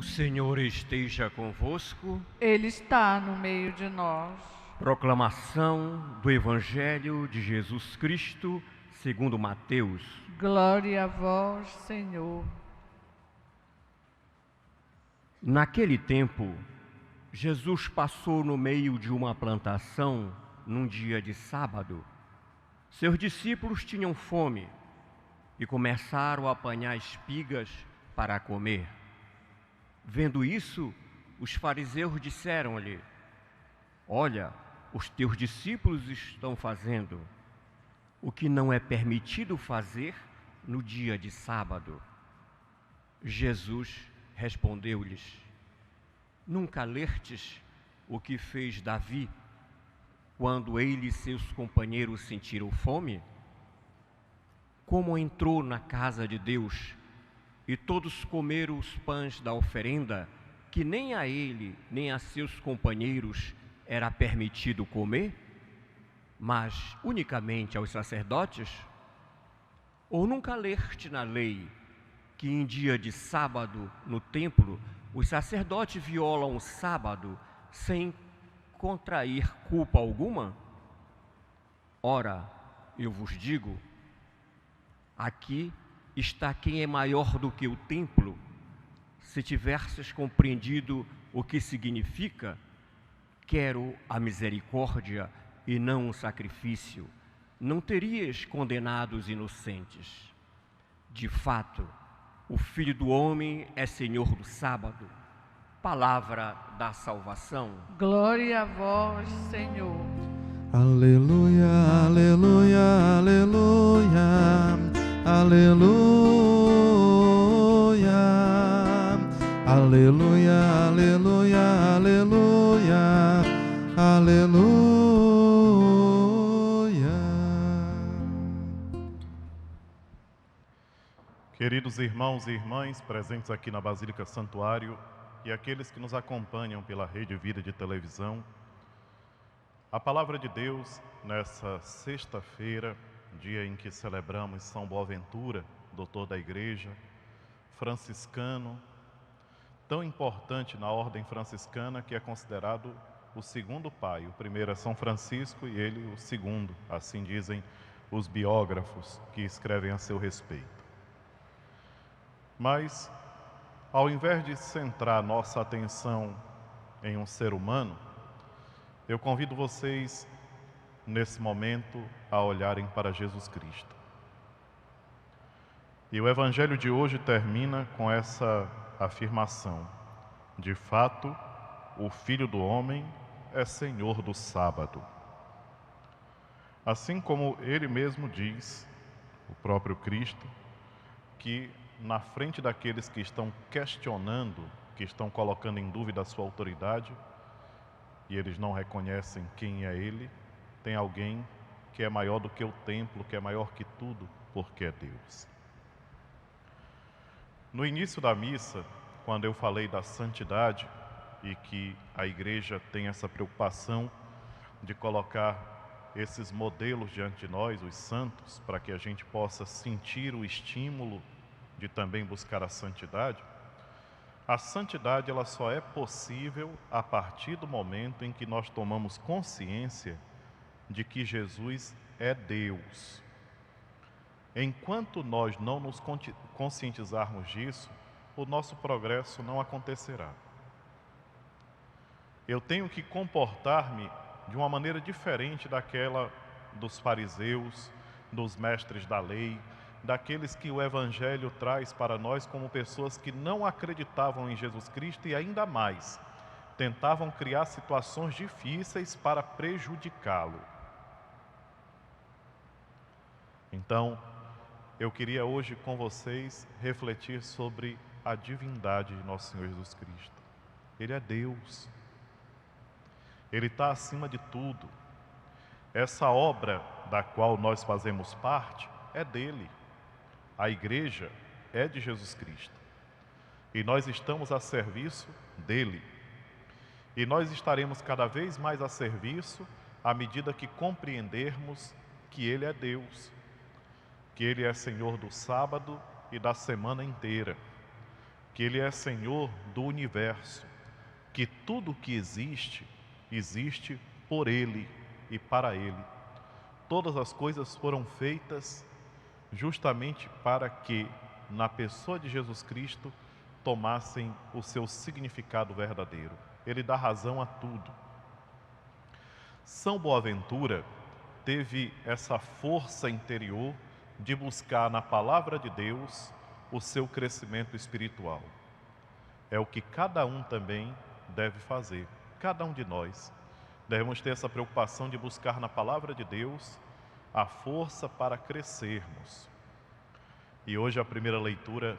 O Senhor esteja convosco. Ele está no meio de nós. Proclamação do Evangelho de Jesus Cristo, segundo Mateus. Glória a vós, Senhor. Naquele tempo, Jesus passou no meio de uma plantação num dia de sábado. Seus discípulos tinham fome e começaram a apanhar espigas para comer. Vendo isso, os fariseus disseram-lhe: Olha, os teus discípulos estão fazendo o que não é permitido fazer no dia de sábado. Jesus respondeu-lhes: Nunca lestes o que fez Davi quando ele e seus companheiros sentiram fome? Como entrou na casa de Deus e todos comeram os pães da oferenda, que nem a ele nem a seus companheiros era permitido comer, mas unicamente aos sacerdotes? Ou nunca leste na lei que em dia de sábado no templo os sacerdotes violam o sábado sem contrair culpa alguma? Ora, eu vos digo, aqui está quem é maior do que o templo. Se tivesses compreendido o que significa, quero a misericórdia e não o sacrifício, não terias condenado os inocentes. De fato, o Filho do Homem é Senhor do sábado. Palavra da salvação. Glória a vós, Senhor. Aleluia, aleluia, aleluia. Aleluia, aleluia, aleluia, aleluia, aleluia. Queridos irmãos e irmãs presentes aqui na Basílica Santuário e aqueles que nos acompanham pela Rede Vida de televisão, a Palavra de Deus nessa sexta-feira, dia em que celebramos São Boaventura, doutor da Igreja, franciscano, tão importante na ordem franciscana que é considerado o segundo pai. O primeiro é São Francisco e ele o segundo, assim dizem os biógrafos que escrevem a seu respeito. Mas, ao invés de centrar nossa atenção em um ser humano, eu convido vocês nesse momento a olharem para Jesus Cristo. E o Evangelho de hoje termina com essa afirmação: de fato, o Filho do Homem é Senhor do sábado. Assim como ele mesmo diz, o próprio Cristo, que na frente daqueles que estão questionando, que estão colocando em dúvida a sua autoridade, e eles não reconhecem quem é ele, tem alguém que é maior do que o templo, que é maior que tudo, porque é Deus. No início da missa, quando eu falei da santidade e que a Igreja tem essa preocupação de colocar esses modelos diante de nós, os santos, para que a gente possa sentir o estímulo de também buscar a santidade ela só é possível a partir do momento em que nós tomamos consciência de que Jesus é Deus. Enquanto nós não nos conscientizarmos disso, o nosso progresso não acontecerá. Eu tenho que comportar-me de uma maneira diferente daquela dos fariseus, dos mestres da lei, daqueles que o Evangelho traz para nós como pessoas que não acreditavam em Jesus Cristo e ainda mais, tentavam criar situações difíceis para prejudicá-lo. Então, eu queria hoje com vocês refletir sobre a divindade de nosso Senhor Jesus Cristo. Ele é Deus. Ele está acima de tudo. Essa obra da qual nós fazemos parte é dele. A Igreja é de Jesus Cristo. E nós estamos a serviço dele. E nós estaremos cada vez mais a serviço à medida que compreendermos que ele é Deus, que ele é Senhor do sábado e da semana inteira, que Ele é Senhor do universo, que tudo que existe, existe por Ele e para Ele. Todas as coisas foram feitas justamente para que, na pessoa de Jesus Cristo, tomassem o seu significado verdadeiro. Ele dá razão a tudo. São Boaventura teve essa força interior de buscar na palavra de Deus o seu crescimento espiritual. É o que cada um também deve fazer. Cada um de nós devemos ter essa preocupação de buscar na palavra de Deus a força para crescermos. E hoje a primeira leitura,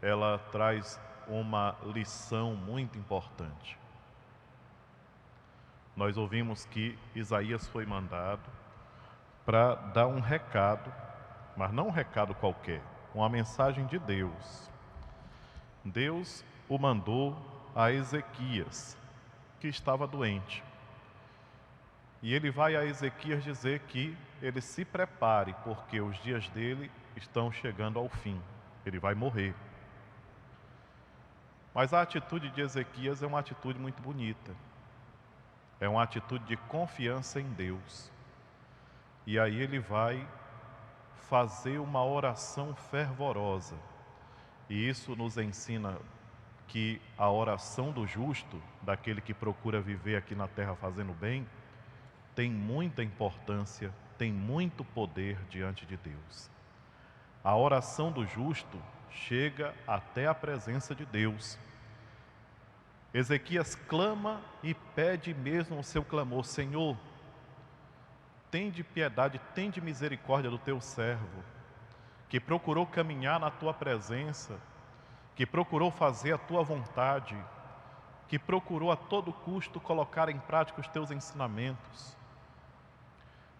ela traz uma lição muito importante. Nós ouvimos que Isaías foi mandado para dar um recado, mas não um recado qualquer, uma mensagem de Deus. Deus o mandou a Ezequias, que estava doente. E ele vai a Ezequias dizer que ele se prepare, porque os dias dele estão chegando ao fim. Ele vai morrer. Mas a atitude de Ezequias é uma atitude muito bonita. É uma atitude de confiança em Deus. E aí ele vai fazer uma oração fervorosa. E isso nos ensina que a oração do justo, daquele que procura viver aqui na terra fazendo bem, tem muita importância, tem muito poder diante de Deus. A oração do justo chega até a presença de Deus. Ezequias clama e pede mesmo o seu clamor: Senhor, tende piedade, tende misericórdia do teu servo, que procurou caminhar na tua presença, que procurou fazer a tua vontade, que procurou a todo custo colocar em prática os teus ensinamentos.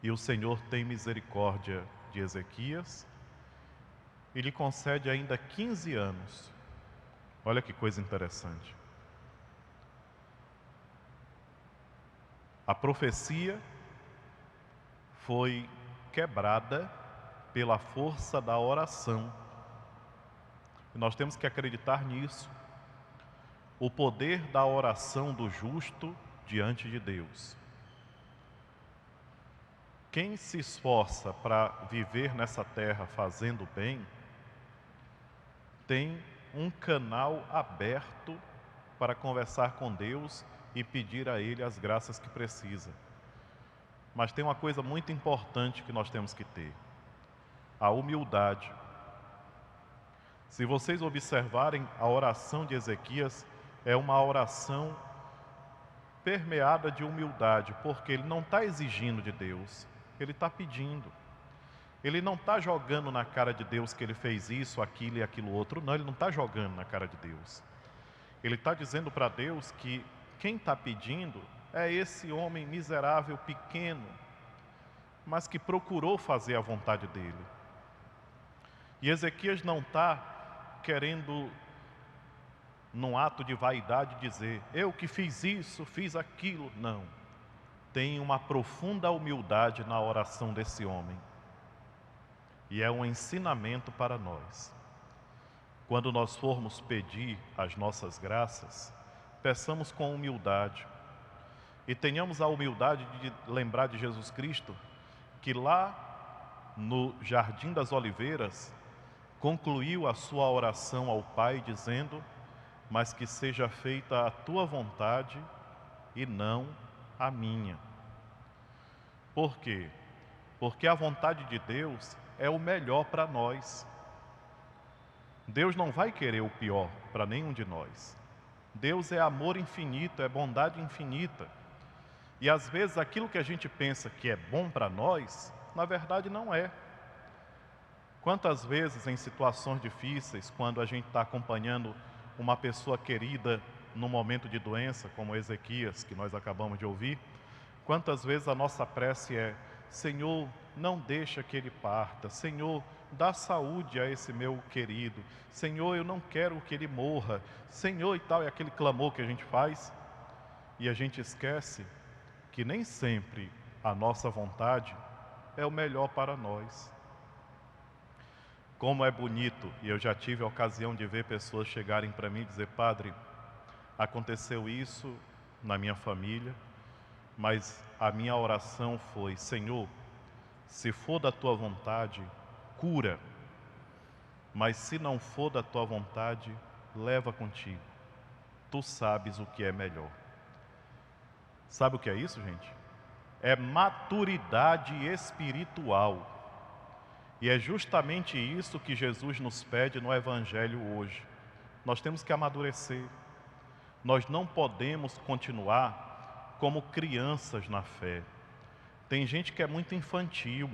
E o Senhor tem misericórdia de Ezequias e lhe concede ainda 15 anos. Olha que coisa interessante. A profecia foi quebrada pela força da oração. E nós temos que acreditar nisso. O poder da oração do justo diante de Deus. Quem se esforça para viver nessa terra fazendo bem, tem um canal aberto para conversar com Deus e pedir a Ele as graças que precisa. Mas tem uma coisa muito importante que nós temos que ter: a humildade. Se vocês observarem a oração de Ezequias, é uma oração permeada de humildade, porque ele não está exigindo de Deus, ele está pedindo. Ele não está jogando na cara de Deus que ele fez isso, aquilo e aquilo outro. Não, ele não está jogando na cara de Deus. Ele está dizendo para Deus que quem está pedindo é esse homem miserável, pequeno, mas que procurou fazer a vontade dele. E Ezequias não está querendo, num ato de vaidade, dizer: eu que fiz isso, fiz aquilo. Não. Tem uma profunda humildade na oração desse homem. E é um ensinamento para nós. Quando nós formos pedir as nossas graças, peçamos com humildade. E tenhamos a humildade de lembrar de Jesus Cristo, que lá no Jardim das Oliveiras, concluiu a sua oração ao Pai dizendo: mas que seja feita a tua vontade e não a minha. Por quê? Porque a vontade de Deus é o melhor para nós. Deus não vai querer o pior para nenhum de nós. Deus é amor infinito, é bondade infinita. E às vezes aquilo que a gente pensa que é bom para nós, na verdade não é. Quantas vezes em situações difíceis, quando a gente está acompanhando uma pessoa querida num momento de doença, como Ezequias, que nós acabamos de ouvir, quantas vezes a nossa prece é: Senhor, não deixa que ele parta. Senhor, dá saúde a esse meu querido. Senhor, eu não quero que ele morra. Senhor, e tal, é aquele clamor que a gente faz. E a gente esquece que nem sempre a nossa vontade é o melhor para nós. Como é bonito, e eu já tive a ocasião de ver pessoas chegarem para mim e dizer: padre, aconteceu isso na minha família, mas a minha oração foi: Senhor, se for da tua vontade, cura, mas se não for da tua vontade, leva contigo. Tu sabes o que é melhor. Sabe o que é isso, gente? É maturidade espiritual. E é justamente isso que Jesus nos pede no Evangelho hoje. Nós temos que amadurecer. Nós não podemos continuar como crianças na fé. Tem gente que é muito infantil.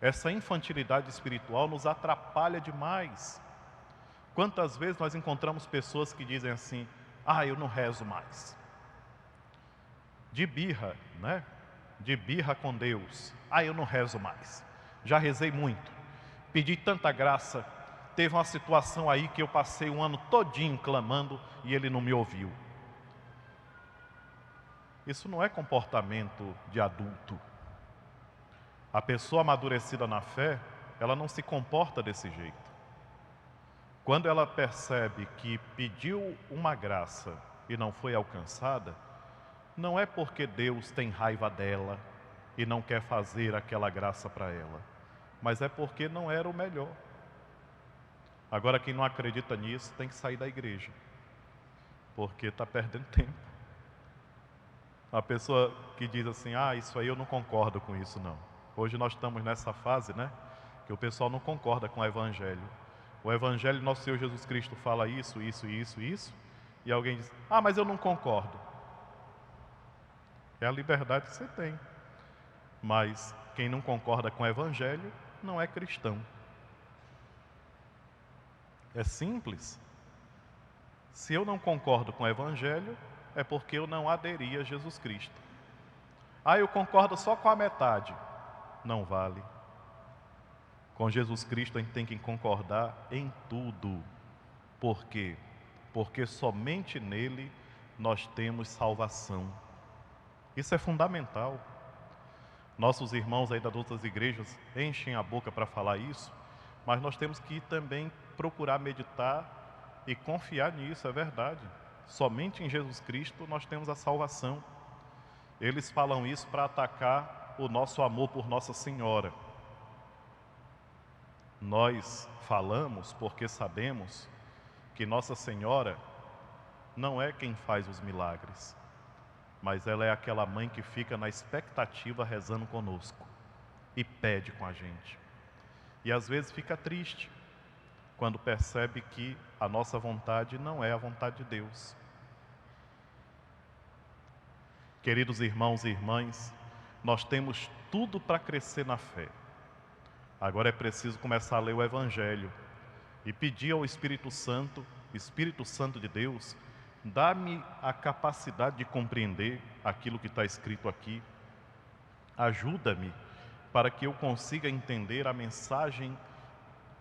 Essa infantilidade espiritual nos atrapalha demais. Quantas vezes nós encontramos pessoas que dizem assim: ah, eu não rezo mais. De birra, né? De birra com Deus. Ah, eu não rezo mais. Já rezei muito. Pedi tanta graça. Teve uma situação aí que eu passei um ano todinho clamando e Ele não me ouviu. Isso não é comportamento de adulto. A pessoa amadurecida na fé, ela não se comporta desse jeito. Quando ela percebe que pediu uma graça e não foi alcançada, não é porque Deus tem raiva dela e não quer fazer aquela graça para ela, mas é porque não era o melhor. Agora, quem não acredita nisso tem que sair da igreja, porque está perdendo tempo. A pessoa que diz assim: ah, isso aí eu não concordo com isso, não. Hoje nós estamos nessa fase, né, que o pessoal não concorda com o Evangelho. O Evangelho, nosso Senhor Jesus Cristo fala isso, isso, isso, isso, e alguém diz: ah, mas eu não concordo. É a liberdade que você tem. Mas quem não concorda com o Evangelho não é cristão. É simples. Se eu não concordo com o Evangelho, é porque eu não aderi a Jesus Cristo. Ah, eu concordo só com a metade. Não vale. Com Jesus Cristo a gente tem que concordar em tudo. Por quê? Porque somente nele nós temos salvação. Isso é fundamental. Nossos irmãos aí das outras igrejas enchem a boca para falar isso, mas nós temos que também procurar meditar e confiar nisso, é verdade. Somente em Jesus Cristo nós temos a salvação. Eles falam isso para atacar o nosso amor por Nossa Senhora. Nós falamos porque sabemos que Nossa Senhora não é quem faz os milagres, mas ela é aquela mãe que fica na expectativa rezando conosco e pede com a gente. E às vezes fica triste quando percebe que a nossa vontade não é a vontade de Deus. Queridos irmãos e irmãs, nós temos tudo para crescer na fé. Agora é preciso começar a ler o Evangelho e pedir ao Espírito Santo de Deus, dá-me a capacidade de compreender aquilo que está escrito aqui. Ajuda-me para que eu consiga entender a mensagem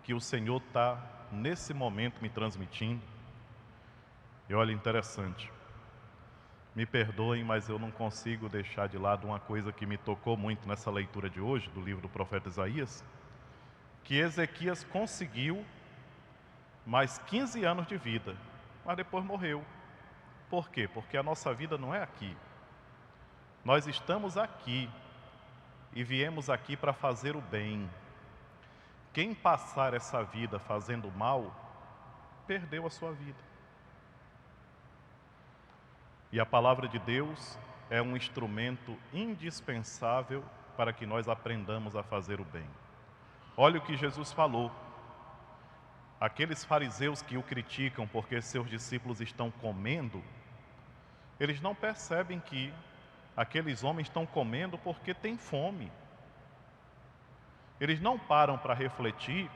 que o Senhor está, nesse momento, me transmitindo. E olha, interessante. Me perdoem, mas eu não consigo deixar de lado uma coisa que me tocou muito nessa leitura de hoje, do livro do profeta Isaías, que Ezequias conseguiu mais 15 anos de vida, mas depois morreu. Por quê? Porque a nossa vida não é aqui. Nós estamos aqui e viemos aqui para fazer o bem. Quem passar essa vida fazendo mal, perdeu a sua vida. E a palavra de Deus é um instrumento indispensável para que nós aprendamos a fazer o bem. Olha o que Jesus falou. Aqueles fariseus que o criticam porque seus discípulos estão comendo, eles não percebem que aqueles homens estão comendo porque têm fome. Eles não param para refletir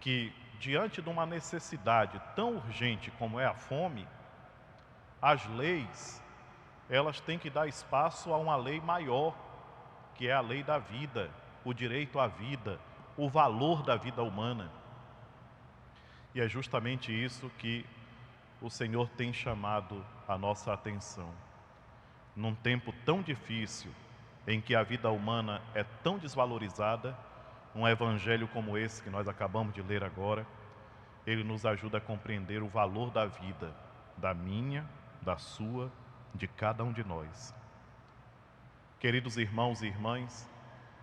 que, diante de uma necessidade tão urgente como é a fome, as leis, elas têm que dar espaço a uma lei maior, que é a lei da vida, o direito à vida, o valor da vida humana. E é justamente isso que o Senhor tem chamado a nossa atenção. Num tempo tão difícil, em que a vida humana é tão desvalorizada, um evangelho como esse que nós acabamos de ler agora, ele nos ajuda a compreender o valor da vida, da minha, da sua, de cada um de nós. Queridos irmãos e irmãs,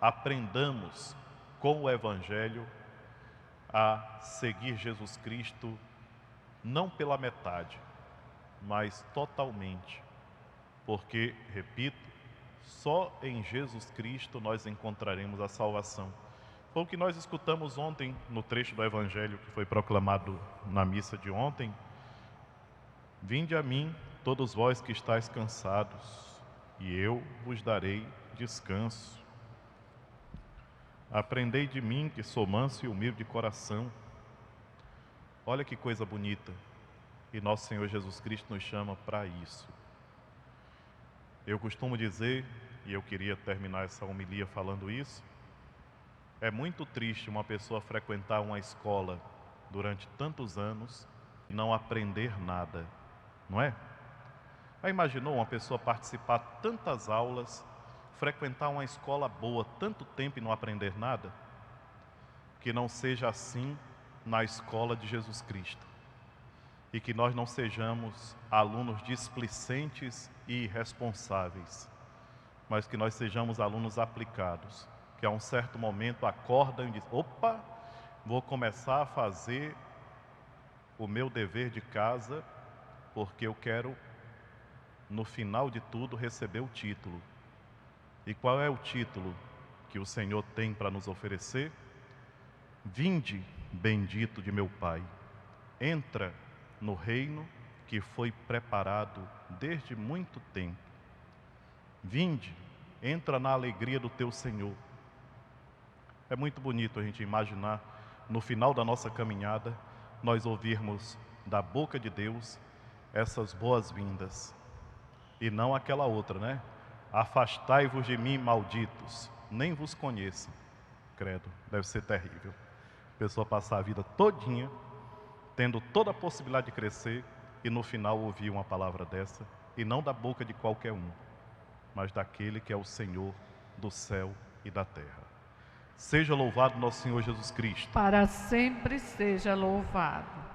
aprendamos com o evangelho a seguir Jesus Cristo, não pela metade, mas totalmente. Porque, repito, só em Jesus Cristo nós encontraremos a salvação. Foi o que nós escutamos ontem no trecho do Evangelho que foi proclamado na missa de ontem. Vinde a mim, todos vós que estáis cansados, e eu vos darei descanso. Aprendei de mim, que sou manso e humilde de coração. Olha que coisa bonita. E nosso Senhor Jesus Cristo nos chama para isso. Eu costumo dizer, e eu queria terminar essa homilia falando isso, é muito triste uma pessoa frequentar uma escola durante tantos anos e não aprender nada, não é? Já imaginou uma pessoa participar de tantas aulas, frequentar uma escola boa tanto tempo e não aprender nada? Que não seja assim na escola de Jesus Cristo. E que nós não sejamos alunos displicentes e irresponsáveis, mas que nós sejamos alunos aplicados, que a um certo momento acordam e dizem: opa, vou começar a fazer o meu dever de casa, porque eu quero, no final de tudo, receber o título. E qual é o título que o Senhor tem para nos oferecer? Vinde, bendito de meu Pai, entra no reino que foi preparado desde muito tempo. Vinde, entra na alegria do teu Senhor. É muito bonito a gente imaginar, no final da nossa caminhada, nós ouvirmos da boca de Deus essas boas-vindas. E não aquela outra, né? Afastai-vos de mim, malditos, nem vos conheço. Credo, deve ser terrível. A pessoa passar a vida todinha, tendo toda a possibilidade de crescer, e no final ouvir uma palavra dessa, e não da boca de qualquer um, mas daquele que é o Senhor do céu e da terra. Seja louvado nosso Senhor Jesus Cristo. Para sempre seja louvado.